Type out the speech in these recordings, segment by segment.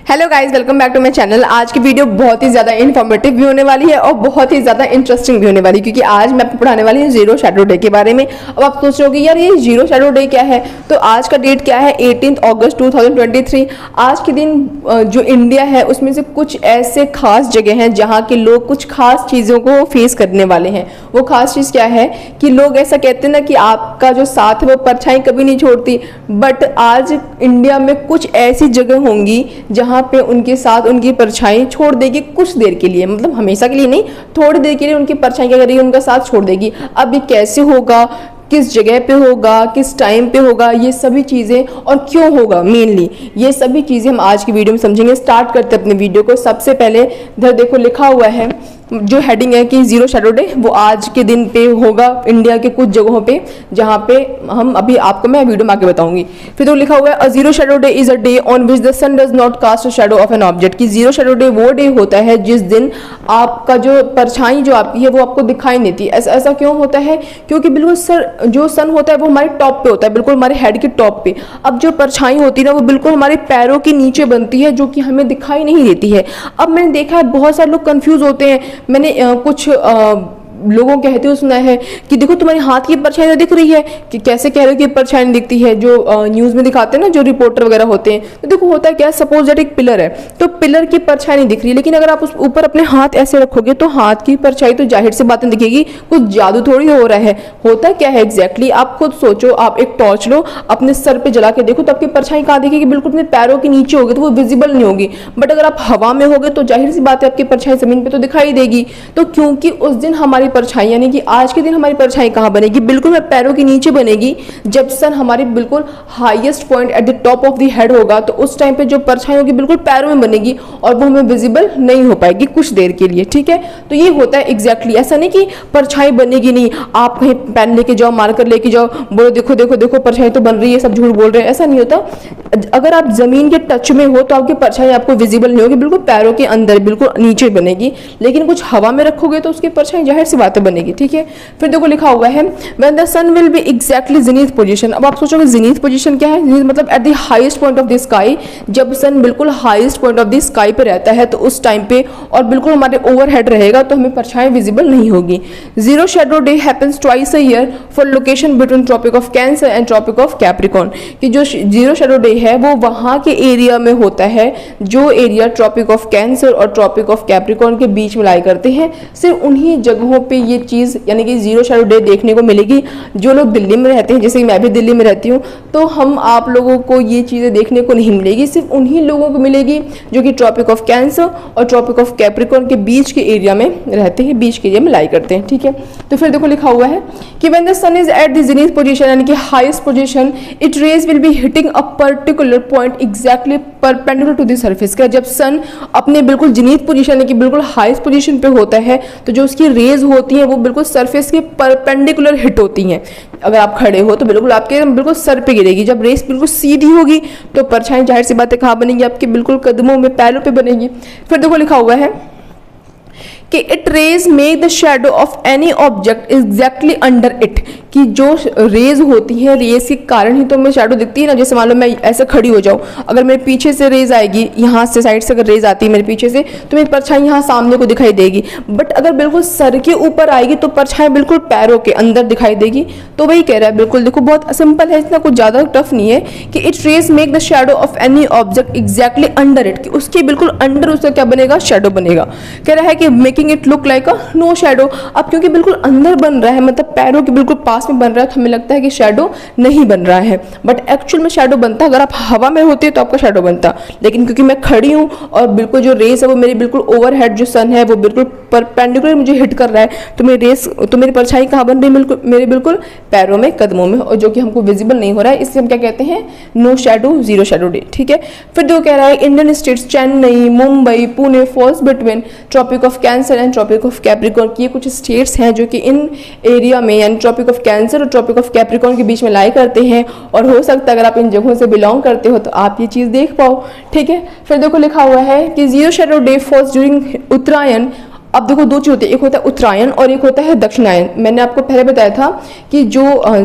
Hello guys, welcome back to my channel. आज की video बहुत ही ज़्यादा इन्फॉर्मेटिव भी होने वाली है और बहुत ही ज़्यादा इंटरेस्टिंग भी होने वाली है, क्योंकि आज मैं आपको पढ़ाने वाली हूँ जीरो शैडो डे के बारे में। अब आप सोच रहे हो कि यार ये जीरो शैडो डे क्या है, तो आज का डेट क्या है, 18 अगस्त 2023। आज के दिन जो इंडिया है उसमें से कुछ ऐसे खास जगह हैं जहाँ के लोग कुछ खास चीज़ों को फेस करने वाले हैं। वो खास चीज़ क्या है कि लोग ऐसा कहते हैं ना कि आपका जो साथ है वो परछाई कभी नहीं छोड़ती, बट आज इंडिया में कुछ ऐसी जगह होंगी जहाँ पे उनके साथ उनकी परछाई छोड़ देगी कुछ देर के लिए, मतलब हमेशा के लिए नहीं, थोड़ी देर के लिए उनकी परछाई क्या करेगी, उनका साथ छोड़ देगी। अब ये कैसे होगा, किस जगह पे होगा, किस टाइम पे होगा, ये सभी चीज़ें और क्यों होगा, मेनली ये सभी चीज़ें हम आज की वीडियो में समझेंगे। स्टार्ट करते हैं अपने वीडियो को। सबसे पहले इधर देखो लिखा हुआ है, जो हेडिंग है कि जीरो शैडो डे, वो आज के दिन पे होगा इंडिया के कुछ जगहों पे, जहाँ पे हम अभी आपको मैं वीडियो में आके बताऊंगी। फिर तो लिखा हुआ है, a zero shadow day is a day on which the sun does not cast a shadow of an object. कि जीरो शैडो डे वो डे होता है जिस दिन आपका जो परछाई जो आपकी है वो आपको दिखाई नहीं देती। ऐसा क्यों होता है? क्योंकि बिल्कुल जो सन होता है वो हमारे टॉप पे होता है, बिल्कुल हमारे हेड के टॉप पे। अब जो परछाई होती है ना वो बिल्कुल हमारे पैरों के नीचे बनती है, जो कि हमें दिखाई नहीं देती है। अब मैंने देखा है बहुत सारे लोग कंफ्यूज होते हैं। मैंने कुछ लोगों कहते हुए सुना है कि देखो तुम्हारे हाथ की परछाई तो दिख रही है, कि कैसे कह रहे हो कि परछाई नहीं दिखती है, जो न्यूज़ में दिखाते हैं ना, जो रिपोर्टर वगैरह होते हैं। तो देखो होता है क्या, सपोज दैट एक पिलर है, तो पिलर की परछाई नहीं दिख रही, लेकिन अगर आप उस ऊपर अपने हाथ ऐसे रखोगे तो हाथ की परछाई तो जाहिर सी बातें दिखेगी। कुछ जादू थोड़ी हो रहा है। होता क्या है एग्जैक्टली, आप खुद सोचो, आप एक टॉर्च लो, अपने सर पे जला के देखो तो आपकी परछाई कहाँ दिखेगी, बिल्कुल अपने पैरों के नीचे होगी, तो वो विजिबल नहीं होगी। बट अगर आप हवा में होगे तो जाहिर सी बात है आपकी परछाई जमीन पे तो दिखाई देगी। तो क्योंकि उस दिन हमारी परछाई, यानी कि आज के दिन हमारी परछाई कहाँ बनेगी, बिल्कुल हमारे पैरों के नीचे बनेगी। जब सन हमारी बिल्कुल highest point at the top of the head होगा, तो उस टाइम पे जो परछाई होगी बिल्कुल पैरों में बनेगी और वो हमें विजिबल नहीं हो पाएगी कुछ देर के लिए। ठीक है, तो ये होता है एग्जैक्टली। ऐसा नहीं कि परछाई बनेगी नहीं, आप कहीं पेन लेके जाओ, मार्कर लेके जाओ, बोलो देखो देखो देखो परछाई तो बन रही है, सब झूठ बोल रहे हैं, ऐसा नहीं होता। अगर आप जमीन के टच में हो तो आपकी परछाई आपको विजिबल नहीं होगी, बिल्कुल पैरों के अंदर बिल्कुल नीचे बनेगी। लेकिन कुछ हवा में रखोगे तो उसकी परछाई जाहिर सी बात बनेगी। ठीक है, फिर देखो लिखा हुआ है, when the sun will be exactly zenith position. अब आप सोचोगे ज़ेनिथ पोजीशन क्या है? ज़ेनिथ मतलब at the highest point of the sky. जब सन बिल्कुल highest point of the sky पे रहता है तो उस टाइम पे और बिल्कुल हमारे ओवरहेड रहेगा तो हमें परछाई विजिबल नहीं होगी। Zero shadow day happens twice a year for location between tropic of cancer and tropic of capricorn. कि जो जीरो शैडो डे है वो वहाँ के एरिया में होता है जो एरिया ट्रॉपिक ऑफ कैंसर और ट्रॉपिक ऑफ कैप्रिकॉर्न के बीच में लाई करते हैं। सिर्फ उन्हीं जगहों पे ये चीज़ यानी कि जीरो शैडो डे देखने को मिलेगी। जो लोग दिल्ली में रहते हैं, जैसे कि मैं भी दिल्ली में रहती हूँ, तो हम आप लोगों को ये चीज़ें देखने को नहीं मिलेगी, सिर्फ उन्हीं लोगों को मिलेगी जो कि ट्रॉपिक ऑफ कैंसर और ट्रॉपिक ऑफ कैप्रिकॉर्न के बीच के एरिया में रहते हैं, बीच के एरिया में लाई करते हैं। ठीक है, तो फिर देखो लिखा हुआ है कि when the sun is at the zenith position यानी कि highest position, it rays will be hitting a particular point exactly perpendicular to the surface. का जब सन अपने बिल्कुल ज़ेनिथ पोजीशन यानी कि बिल्कुल हाईएस्ट पोजीशन पे होता है तो जो उसकी रेज होती हैं वो बिल्कुल सरफेस के परपेंडिकुलर हिट होती हैं। अगर आप खड़े हो तो बिल्कुल आपके बिल्कुल सर पे गिरेगी। जब रेस बिल्कुल सीधी होगी तो परछाई जाहिर सी बात है कहाँ बनेगी, आपके बिल्कुल कदमों में, पैरों पे बनेगी। फिर देखो लिखा हुआ है कि it rays make the shadow of any object exactly under it. कि जो रेज होती है, रेज के कारण ही तो हमें शेडो दिखती है ना। जैसे मान लो मैं ऐसे खड़ी हो जाऊँ, अगर मेरे पीछे से रेज आएगी, यहाँ से साइड से अगर रेज आती है मेरे पीछे से, तो मेरी परछाई यहाँ सामने को दिखाई देगी। बट अगर बिल्कुल सर के ऊपर आएगी तो परछाई बिल्कुल पैरों के अंदर दिखाई देगी। तो वही कह रहा है, बिल्कुल देखो बहुत सिंपल है, इतना कुछ ज़्यादा टफ नहीं है कि it rays make the shadow of any object exactly under it. कि उसके बिल्कुल अंडर उसका क्या बनेगा, शेडो बनेगा। कह रहा है कि making it look like a no shadow. अब क्योंकि बिल्कुल अंदर बन रहा है, मतलब पैरों के बिल्कुल पास में बन रहा है, तो हमें लगता है कि शेडो नहीं बन रहा है, बट एक्चुअल में शेडो बनता। अगर आप हवा में होते तो आपका शेडो बनता, लेकिन क्योंकि मैं खड़ी हूँ और बिल्कुल जो रेस है वो मेरी बिल्कुल ओवरहेड जो सन है वो बिल्कुल परपेंडिकुलर मुझे हिट कर रहा है, तो मेरी रेस तो मेरी परछाई कहाँ बन रही है, मेरे बिल्कुल पैरों में, कदमों में, और जो कि हमको विजिबल नहीं हो रहा है। इससे हम क्या कहते हैं, no shadow, zero shadow day. ठीक है, फिर जो कह रहा है, Indian states Chennai, Mumbai, Pune falls between tropic of cancer and tropic of capricorn. ये कुछ स्टेट्स हैं जो कि इन एरिया में यानी ट्रॉपिक ऑफ कैंसर और ट्रॉपिक ऑफ कैप्रिकॉर्न के बीच में लाई करते हैं, और हो सकता है अगर आप इन जगहों से बिलोंग करते हो तो आप ये चीज़ देख पाओ। ठीक है, फिर देखो लिखा हुआ है कि zero shadow day falls during Uttarayan अब देखो दो चीज़ होती है, एक होता है उत्तरायण और एक होता है दक्षिणायन। मैंने आपको पहले बताया था कि जो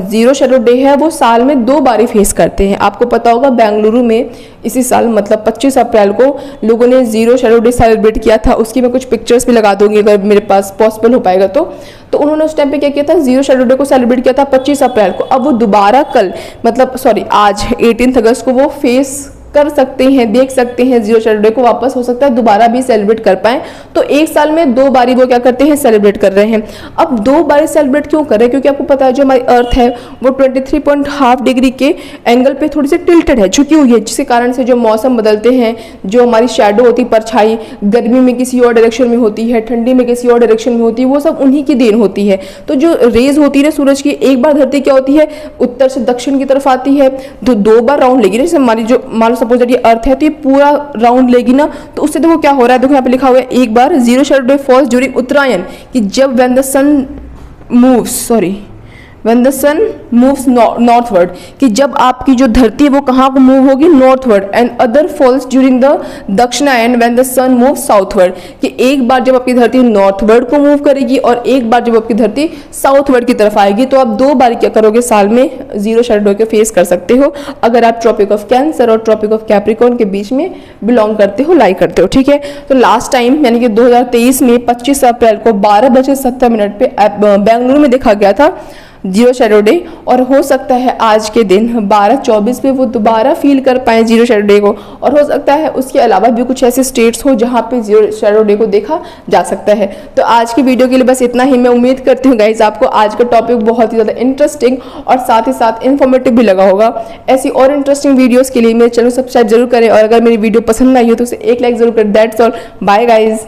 जीरो शैडो डे है वो साल में 2 बार ही फेस करते हैं। आपको पता होगा बेंगलुरु में इसी साल मतलब 25 अप्रैल को लोगों ने जीरो शैडो डे सेलिब्रेट किया था। उसकी मैं कुछ पिक्चर्स भी लगा दूंगी अगर मेरे पास पॉसिबल हो पाएगा तो उन्होंने उस टाइम पे क्या किया था, जीरो शैडो डे को सेलिब्रेट किया था 25 अप्रैल को। अब वो दोबारा कल मतलब सॉरी आज 18 अगस्त को वो फेस कर सकते हैं, देख सकते हैं जीरो शैडो डे को, वापस हो सकता है दोबारा भी सेलिब्रेट कर पाएं। तो एक साल में 2 बारी वो क्या करते हैं, सेलिब्रेट कर रहे हैं। अब 2 बारी सेलिब्रेट क्यों कर रहे हैं, क्योंकि आपको पता है जो हमारी अर्थ है वो 23.5 डिग्री के एंगल पे थोड़ी सी टिल्टेड है, झुकी हुई है, जिसके कारण से जो मौसम बदलते हैं, जो हमारी शेडो होती है, परछाई गर्मी में किसी और डायरेक्शन में होती है, ठंडी में किसी और डायरेक्शन में होती है, वो सब उन्हीं की देन होती है। तो जो रेज होती है सूरज की, एक बार धरती क्या होती है उत्तर से दक्षिण की तरफ आती है, तो 2 बार राउंड लेगी। जैसे हमारी जो मान लो सपोज दैट ये अर्थ है तो ये पूरा राउंड लेगी ना, तो उससे देखो क्या हो रहा है, देखो यहाँ पे लिखा हुआ है एक बार zero shadow day falls during Uttarayan, कि जब when the sun moves northward, कि जब आपकी जो धरती है वो कहाँ को मूव होगी, northward. And other falls during the Dakshinayan when the sun move southward, कि एक बार जब आपकी धरती नॉर्थवर्ड को मूव करेगी और एक बार जब आपकी धरती साउथवर्ड की तरफ आएगी। तो आप 2 बार क्या करोगे साल में जीरो शैडो के फेस कर सकते हो अगर आप ट्रॉपिक ऑफ कैंसर और ट्रॉपिक ऑफ कैप्रिकॉर्न के बीच में बिलोंग करते हो, लाई करते हो, ठीक है। तो लास्ट टाइम यानी कि 2023 में 25 अप्रैल को 12:70 पे बेंगलुरु में देखा गया था जीरो शैडो डे, और हो सकता है आज के दिन 12:24 में वो दोबारा फील कर पाए जीरो शैडो डे को, और हो सकता है उसके अलावा भी कुछ ऐसे स्टेट्स हो जहाँ पे जीरो शैडो डे को देखा जा सकता है। तो आज की वीडियो के लिए बस इतना ही। मैं उम्मीद करती हूँ गाइज आपको आज का टॉपिक बहुत ही ज़्यादा इंटरेस्टिंग और साथ ही साथ इन्फॉर्मेटिव भी लगा होगा। ऐसी और इंटरेस्टिंग वीडियोज़ के लिए मेरे चैनल सब्सक्राइब जरूर करें, और अगर मेरी वीडियो पसंद आई हो तो उसे एक लाइक जरूर करें। That's all, bye guys.